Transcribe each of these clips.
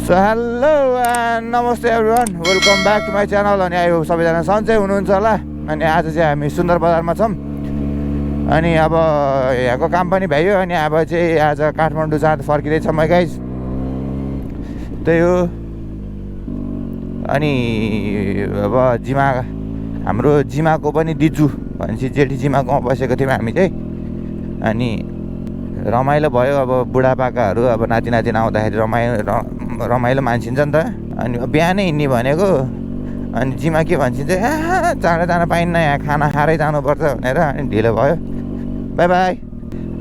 So hello and नमस्ते everyone, welcome back to my channel. अनि आयो सबैजना सन्चै हुनुहुन्छ होला। अनि आज चाहिँ हामी सुन्दर बजारमा छौँ। अनि अब यहाँको काम पनि भ्यायो। अनि अब चाहिँ आज काठमाडौँ जाँदा फर्किँदैछ म गाइज, त्यही हो। अनि अब हाम्रो जिमाको पनि दिजु भनेपछि जेठी जिमाकोमा बसेको थियौँ हामी चाहिँ। अनि रमाइलो भयो। अब बुढापाकाहरू अब नाति आउँदाखेरि रमाइलो मान्छिन्छ नि त। अनि बिहानै हिँड्ने भनेको, अनि जिमा के भन्छिन्छ, चाँडो जान पाइन्न, यहाँ खाना खाएरै जानुपर्छ भनेर। अनि ढिलो भयो, बाई बाई।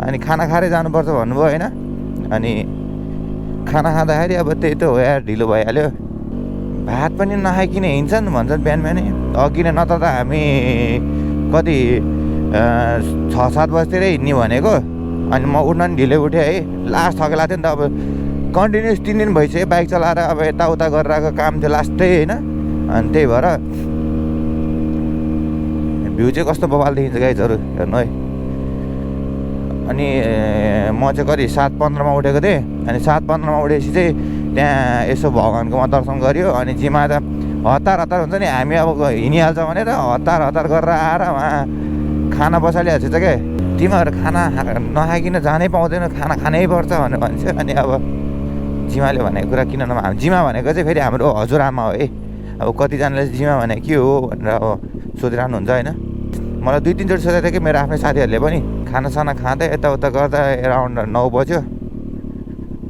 अनि खाना खाएरै जानुपर्छ भन्नुभयो होइन। अनि खाना खाँदाखेरि अब त्यही त हो यार, ढिलो भइहाल्यो। भात पनि नखाइकन हिँड्छन् भन्छन् बिहान बिहानै। अघि नै नत्र त हामी कति 6-7 बजीतिरै हिँड्ने भनेको। अनि म उठ्न नि ढिलै उठेँ है, लास्ट थकेला थियो नि त। अब कन्टिन्युस 3 दिन भइसक्यो बाइक चलाएर, अब यताउता गरेर आएको काम थियो लास्टै होइन। अनि त्यही भएर भ्यू चाहिँ कस्तो बवाल देखिन्छ गाइजहरू, हेर्नु है। अनि म चाहिँ कति 7:15मा उठेको थिएँ। अनि 7:15मा उठेपछि चाहिँ त्यहाँ यसो भगवान्कोमा दर्शन गऱ्यो। अनि जिमा त हतार हुन्छ नि, हामी अब हिँडिहाल्छ भनेर हतार गरेर आएर उहाँ खाना बसालिहाल्छ क्या। तिमीहरू खाना नखाइकन जानै पाउँदैन, खाना खानै पर्छ भनेर भन्छ। अनि अब जिमाले भनेको कुरा किन नभए, जिमा भनेको चाहिँ फेरि हाम्रो हजुरआमा हो है। अब कतिजनाले जिमा भनेको के हो भनेर अब सोधिरहनुहुन्छ होइन। मलाई 2-3 चोटि सोधेको थियो कि मेरो आफ्नै साथीहरूले पनि। खानासाना खाँदै यताउता गर्दा एराउन्ड 9 बज्यो।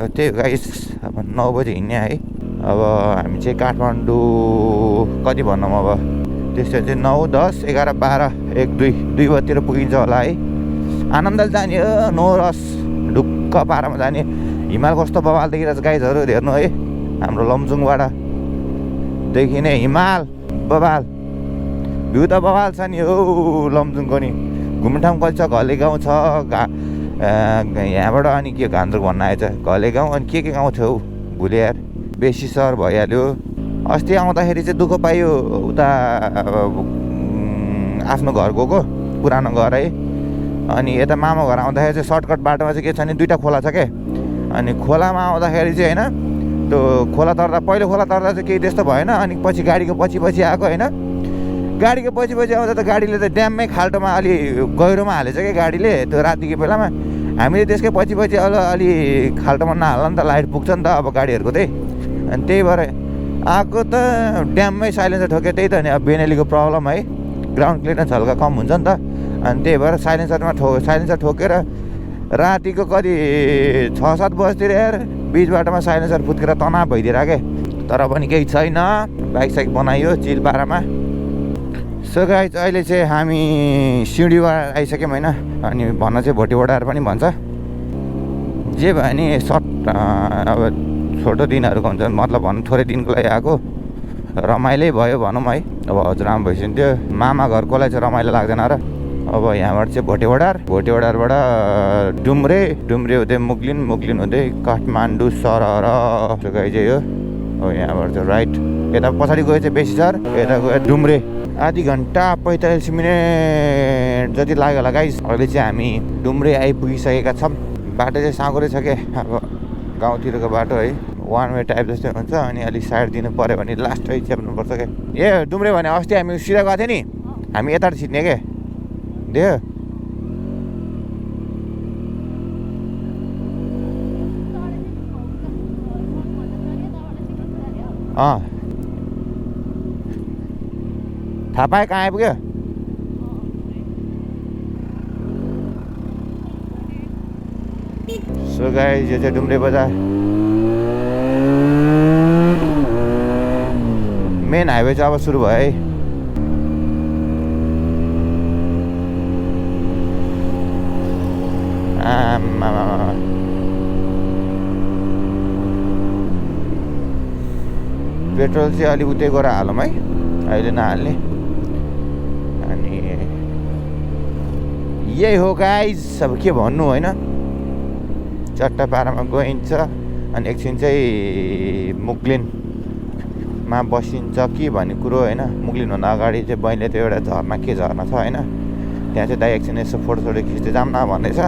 त्यही गाइस, अब 9 बजी हिँड्ने है। अब हामी चाहिँ काठमाडौँ कति भनौँ अब, त्यस्तो चाहिँ 9, 10, 11, 12, 1, 2 बजीतिर पुगिन्छ होला है। आनन्दले जाने हो, नो रस, ढुक्क पारामा जाने। हिमाल कस्तो बवाल देखिरहेछ गाइजहरू, हेर्नु है। हाम्रो लमजुङबाट देखिने हिमाल बवाल, भ्यू त बवाल छ नि हो लमजुङको नि। घुम्ने ठाउँ कति छ, घले गाउँ छ यहाँबाट। अनि के घान्द्रुक भन्न आएछ, घले गाउँ। अनि के गाउँ थियो हौ, भुले यार, बेसी सहर भइहाल्यो। अस्ति आउँदाखेरि चाहिँ दुःख पाइयो, उता आफ्नो घर गएको, पुरानो घर है। अनि यता मामा घर आउँदाखेरि चाहिँ सर्टकट बाटोमा चाहिँ के छ भने 2टा खोला छ क्या। अनि खोलामा आउँदाखेरि चाहिँ होइन, त्यो खोला तर्दा, पहिलो खोला तर्दा चाहिँ केही त्यस्तो भएन। अनि पछि गाडीको पछि आएको होइन। गाडीको पछि आउँदा त गाडीले त ड्याममै खाल्टोमा अलि गहिरोमा हालेछ क्या गाडीले, त्यो रातिको बेलामा। हामीले त्यसकै पछि अलि खाल्टोमा नहाल्ला नि त, लाइट पुग्छ नि त अब गाडीहरूको चाहिँ। अनि त्यही भएर आएको त ड्याममै साइलेन्सर ठोक्यो। त्यही त नि, अब बेनेलीको प्रब्लम है, ग्राउन्ड क्लियरेन्स हल्का कम हुन्छ नि त। अनि त्यही भएर साइलेन्सर ठोकेर रातिको कति 6-7 बजीतिर यार, बिच बाटोमा साइलेन्सर फुत्केर तनाव भइदिएर क्या। तर पनि केही छैन, बाइक बनाइयो चिल पारामा। सो गाइज, अहिले चाहिँ हामी सिँढीबाट आइसक्यौँ होइन। अनि भन्न चाहिँ भोटेवडाहरू पनि भन्छ, जे भयो नि सर्ट अब छोटो दिनहरूको हुन्छ, मतलब भनौँ थोरै दिनको लागि आएको, रमाइलै भयो भनौँ है। अब हजुरआमा भइसक्यो, मामा घरकोलाई चाहिँ रमाइलो लाग्दैन र। अब यहाँबाट चाहिँ भोटेवडारबाट डुम्रे हुँदै मुग्लिन हुँदै काठमाडौँ सरर गाई चाहिँ हो। अब यहाँबाट चाहिँ राइट, यता पछाडि गयो चाहिँ बेसी सर, यता गयो डुम्रे। आधी घन्टा 45 मिनट जति लाग्यो होला गाइस। अहिले चाहिँ हामी डुम्रे आइपुगिसकेका छौँ। बाटो चाहिँ साँगुरै छ क्या, अब गाउँतिरको बाटो है, 1 वे टाइप जस्तै हुन्छ। अनि अलिक साइड दिनु पऱ्यो भने लास्टै च्याप्नुपर्छ क्या। ए डुम्रे भने अस्ति हामी सिधा गएको थियो नि, हामी यता छिट्ने क्या देख्यो। थाहा पाएँ कहाँ आइपुग्यो। सो गाइस, यो चाहिँ डुम्रे बजार, मेन हाइवे चाहिँ अब सुरु भयो है। पेट्रोल चाहिँ अलिक उतै गएर हालौँ है, अहिले नहाल्ने। अनि यही हो गाइज, अब के भन्नु होइन। चट्टा पारामा गइन्छ। अनि एकछिन चाहिँ मुग्लिनमा बसिन्छ कि भन्ने कुरो होइन। मुग्लिनभन्दा अगाडि चाहिँ बहिनीले त्यो एउटा झर्ना छ होइन, त्यहाँ चाहिँ दाइ एकछिन यसो फोटो खिच्दै जाऊँ न भन्दैछ।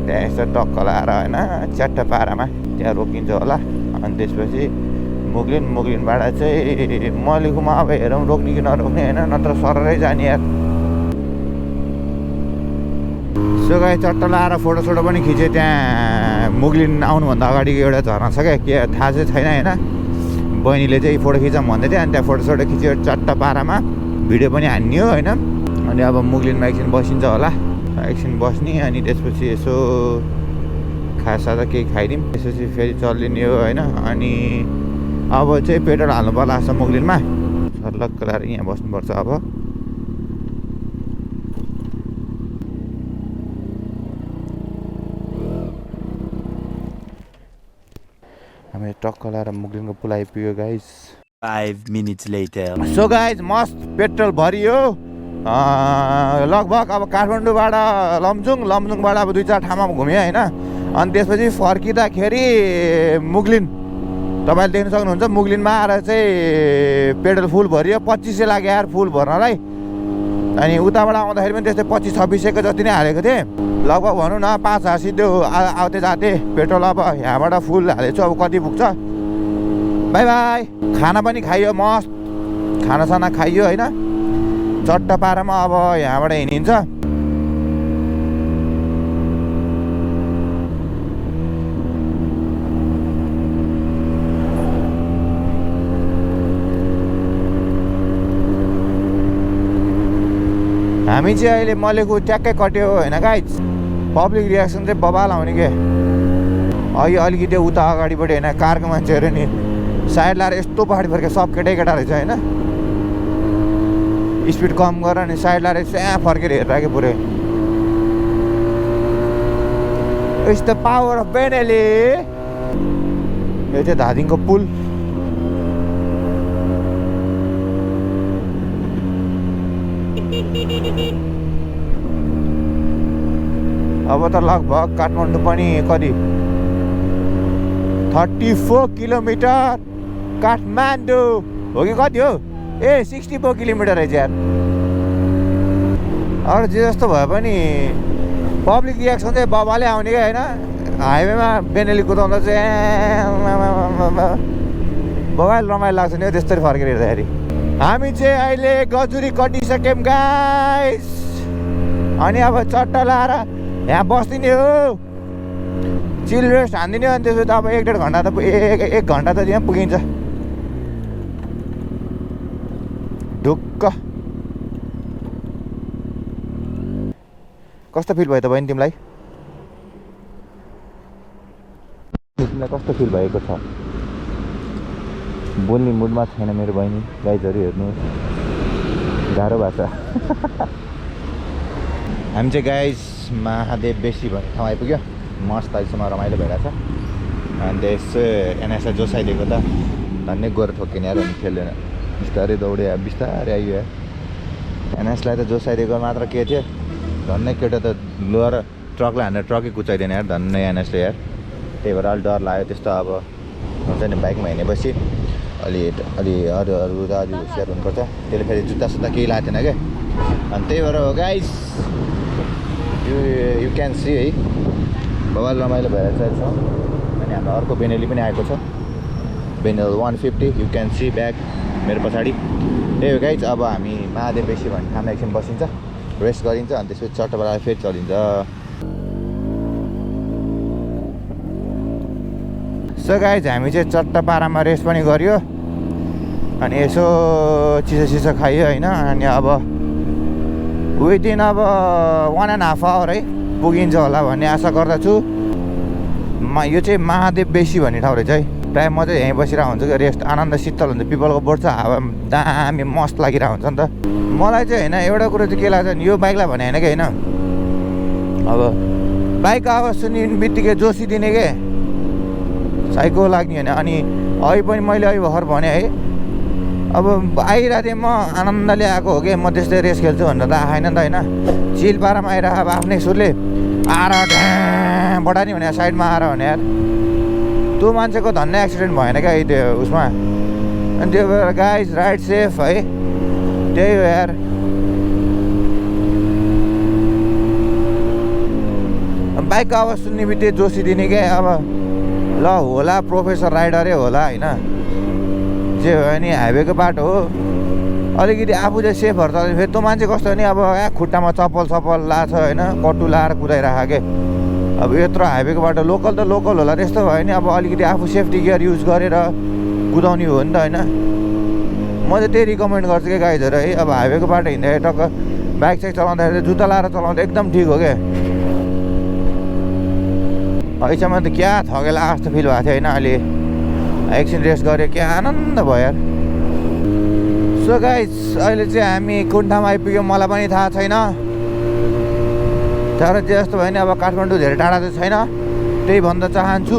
त्यहाँ यसो टक्क लाएर होइन, च्याट्टा पारामा त्यहाँ रोकिन्छ होला। अनि त्यसपछि मुगलिनबाट चाहिँ मलेखुमा अब हेरौँ रोक्ने कि नरोक्ने होइन, नत्र सररै जाने यार। सो गाइस चट्ट लाएर फोटोसोटो पनि खिचेँ। त्यहाँ मुगलिन आउनुभन्दा अगाडिको एउटा झरना छ क्या, के थाहा चाहिँ छैन होइन। बहिनीले चाहिँ फोटो खिचौँ भन्दै थियो, अनि त्यहाँ फोटोसोटो खिच्यो चट्ट पारामा, भिडियो पनि हान्ने हो होइन। अनि अब मुगलिनमा एकछिन बसिन्छ होला, एकछिन बस्ने, अनि त्यसपछि यसो खासा त केही खाइदिउँ, त्यसपछि फेरि चल्लिने हो होइन। अनि अब चाहिँ पेट्रोल हाल्नु पर्ला जस्तो मुगलिनमा, सर्लक्क लाएर यहाँ बस्नुपर्छ। अब हामी टक्क लाएर मुगलिनको पुल आइपुग्यो guys. 5 minutes later. So guys मस्त पेट्रोल भरियो लगभग। अब काठमाडौँबाट लमजुङबाट अब 2-4 ठाउँमा घुम्यो होइन। अनि त्यसपछि फर्किँदाखेरि मुगलिन तपाईँले देख्न सक्नुहुन्छ, मुगलिनमा आएर चाहिँ पेट्रोल फुल भरियो। 2500 लाग्यो यार फुल भर्नलाई। अनि उताबाट आउँदाखेरि पनि त्यस्तै 25-2600 जति नै हालेको थिएँ। लगभग भनौँ न 5000 सिधै आउँदै जाँदै पेट्रोल। अब यहाँबाट फुल हालेछु, अब कति पुग्छ। By by. खाना पनि खाइयो, मस्त खानासाना खाइयो होइन। चट्ट पारामा अब यहाँबाट हिँडिन्छ। हामी चाहिँ अहिले मलेखु ट्याक्कै कट्यो होइन गाइस। पब्लिक रियाक्सन चाहिँ बबाल आउने के। अघि अलिकति उता अगाडिबाट होइन कारको मान्छेहरू नि साइड लाएर यस्तो पहाडी फर्के, सब केटा रहेछ होइन। स्पिड कम गर अनि साइड लाएर त्यहाँ फर्केर हेरिरहेको पुरै। It's the power of Benelli. यो चाहिँ धादिङको पुल। अब त लगभग काठमाडौँ पनि कति 34 किलोमिटर काठमाडौँ हो कि कति हो? 64 किलोमिटर रहेछ यार। अरू जे जस्तो भए पनि पब्लिक रियाक्सन चाहिँ बबाले आउने क्या होइन। हाइवेमा बेनेली कुदाउँदा चाहिँ बबाल रमाइलो लाग्छ नि त्यस्तरी फर्केर हेर्दाखेरि। हामी चाहिँ अहिले गजुरी कटिसक्यौँ गाइस। अनि अब चट्ट लाएर यहाँ बस्दिने हो, चिल रेस्ट हानिदिने हो। अनि त्यसपछि अब 1-1.5 घन्टा त 1 घन्टा त यहाँ पुगिन्छ ढुक्क। कस्तो फिल भयो त बहिनी तिमीलाई? कस्तो फिल भएको छ? बोल्ने मुडमा छैन मेरो बहिनी। गाइजहरू हेर्नुहोस्, गाह्रो भएको छ। हामी चाहिँ गाइस महादेव बेसी भन्ने ठाउँ आइपुग्यो। मस्त अहिलेसम्म रमाइलो भइरहेछ। अनि त्यसो एनएसलाई जोसाइदिएको त धन्य गोर ठोकिने यार, अनि खेल्दैन। बिस्तारै दौडे बिस्तारै आइयो यार। एनएसलाई त जोसाइदिएको मात्र के थियो, धन्नै केटा त लोअर ट्रकलाई हानेर ट्रकै कुचाइदिने यार, धन्नै एनएसले यार। त्यही भएर अलि डर लाग्यो त्यस्तो। अब हुन्छ नि बाइकमा हिँडेपछि अलि अरू त अलि होसियार हुनुपर्छ। त्यसले फेरि जुत्ता केही लाग्दैन क्या। अनि त्यही भएर हो गाइस, यु क्यान सी है बबाल रमाइलो भइरहेको छ। अनि हाम्रो अर्को बेनेली पनि आएको छ, बेनेल 150। यु क्यान सी ब्याक मेरो पछाडि। त्यही हो गाइस। अब हामी महादेव बेसी भन्ने ठाउँमा एकछिन बसिन्छ, रेस्ट गरिन्छ, अनि त्यसपछि चट्टबाट फेरि चलिन्छ। सो गाइस हामी चाहिँ चट्ट पारामा रेस्ट पनि गऱ्यो, अनि यसो चिसो खाइयो होइन। अनि अब विदिन अब 1.5 आवर है पुगिन्छ होला भन्ने आशा गर्दछु। यो चाहिँ महादेव बेसी भन्ने ठाउँ रहेछ है। प्रायः म चाहिँ यहीँ बसिरहेको हुन्छु कि, रेस्ट आनन्द शीतल हुन्छ। पिपलको बोट छ, हावा दामी मस्त लागिरहेको हुन्छ नि त। मलाई चाहिँ होइन एउटा कुरो चाहिँ के लाग्छ भने, यो बाइकलाई भने होइन कि होइन, अब बाइक आवाज सुन्ने बित्तिकै जोसिदिने के साइको लाग्ने होइन। अनि अहिले पनि मैले अहिले भर्खर भने है, अब आइरहेको थिएँ म आनन्दले आएको हो कि म त्यस्तै रेस खेल्छु भनेर त आएन नि त होइन। चिल पारामा आइरहेको अब आफ्नै सुरले आएर ढ्याँ बढानी भने साइडमा आएर भने यार त्यो मान्छेको धन्य एक्सिडेन्ट भएन क्या त्यो उसमा। अनि त्यो भएर गाइस राइड सेफ है, त्यही हो यार। बाइकको आवाज सुन्ने बित्तिकै जोसिदिने क्या। अब ल होला प्रोफेसर राइडरै होला होइन, जे भयो नि हाइवेको बाटो हो, अलिकति आफू चाहिँ सेफहरू चल्यो। फेरि त्यो मान्छे कस्तो नि अब खुट्टामा चप्पल लाछ होइन, कट्टु लाएर कुदाइराख के। अब यत्रो हाइवेको बाटो लोकल त लोकल होला, त्यस्तो भयो नि अब अलिकति आफू सेफ्टी गियर युज गरेर कुदाउने हो नि त होइन। म चाहिँ त्यही रिकमेन्ड गर्छु क्या गाइजहरू है। अब हाइवेको बाटो हिँड्दाखेरि टक्क बाइक साइक चलाउँदाखेरि जुत्ता लाएर चलाउँदा एकदम ठिक हो क्या। अहिलेसम्म त क्या थगेला जस्तो फिल भएको थियो होइन, अहिले एकछिन रेस्ट गरेँ, क्या आनन्द भयो यार। सो गाइज अहिले चाहिँ हामी कुन ठाउँमा आइपुग्यौँ मलाई पनि थाहा छैन, तर जे जस्तो भयो नि अब काठमाडौँ धेरै टाढा चाहिँ छैन, त्यही भन्न चाहन्छु।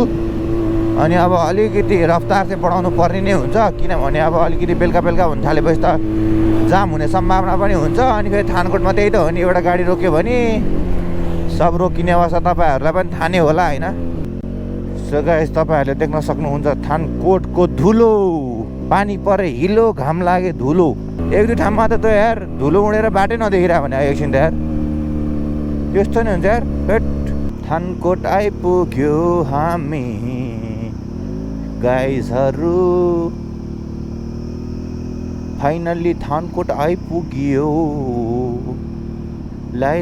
अनि अब अलिकति रफ्तार चाहिँ बढाउनु पर्ने नै हुन्छ, किनभने अब अलिकति बेलुका हुन थालेपछि त जाम हुने सम्भावना पनि हुन्छ। अनि फेरि थानकोटमा त्यही त हो नि, एउटा गाडी रोक्यो भने सब रोकिने अवस्था तपाईँहरूलाई पनि थाहा नै होला होइन। सो गाइस तपाईँहरूले देख्न सक्नुहुन्छ थानकोटको धुलो, पानी परे हिलो, घाम लागे धुलो। एक दुई ठाउँमा त यार धुलो उडेर बाटै नदेखिरह भने एकछिन त यार त्यस्तो नि हुन्छ यार। हेट थानकोट आइपुग्यो हामी गाइजहरू, फाइनल्ली थानकोट आइपुग्यो। लाई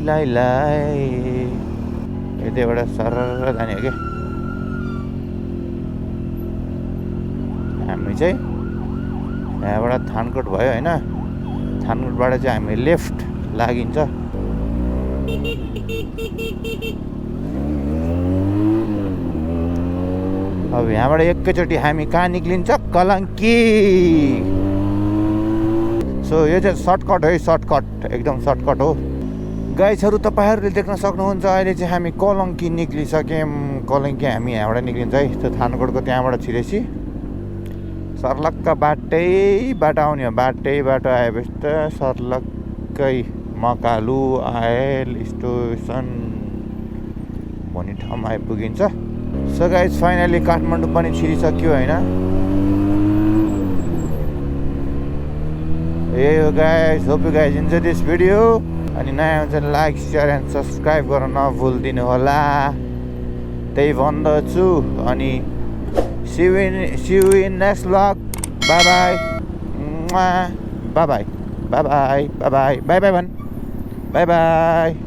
यतैबाट सरर जाने हो कि हामी चाहिँ यहाँबाट थानकोट भयो होइन, थानकोटबाट चाहिँ हामी लेफ्ट लागिन्छ। अब यहाँबाट एकैचोटि हामी कहाँ निक्लिन्छ, कलङ्की। सो यो चाहिँ सर्टकट है, सर्टकट एकदम सर्टकट हो गाइजहरू। तपाईँहरूले देख्न सक्नुहुन्छ अहिले चाहिँ हामी कलङ्की निक्लिसक्यौँ। कलङ्की हामी यहाँबाट निक्लिन्छ है, त्यो थानकोटको त्यहाँबाट छिरेपछि सर्लक्क बाटैबाट आउने हो, बाटो आएपछि त सर्लक्कै मकालु आयल स्टेसन भन्ने ठाउँमा आइपुगिन्छ। सो गाइज फाइनली काठमाडौँ पनि छिरिसक्यो होइन। ए हो guys, hope you guys enjoy this video. अनि नयाँ हुन्छ लाइक सेयर एन्ड सब्सक्राइब गर्न नभुलिदिनु होला, त्यही भन्दछु। अनि see you in next vlog. Bye bye. Bye bye. Bye bye. Bye bye. Bye bye. Bye bye.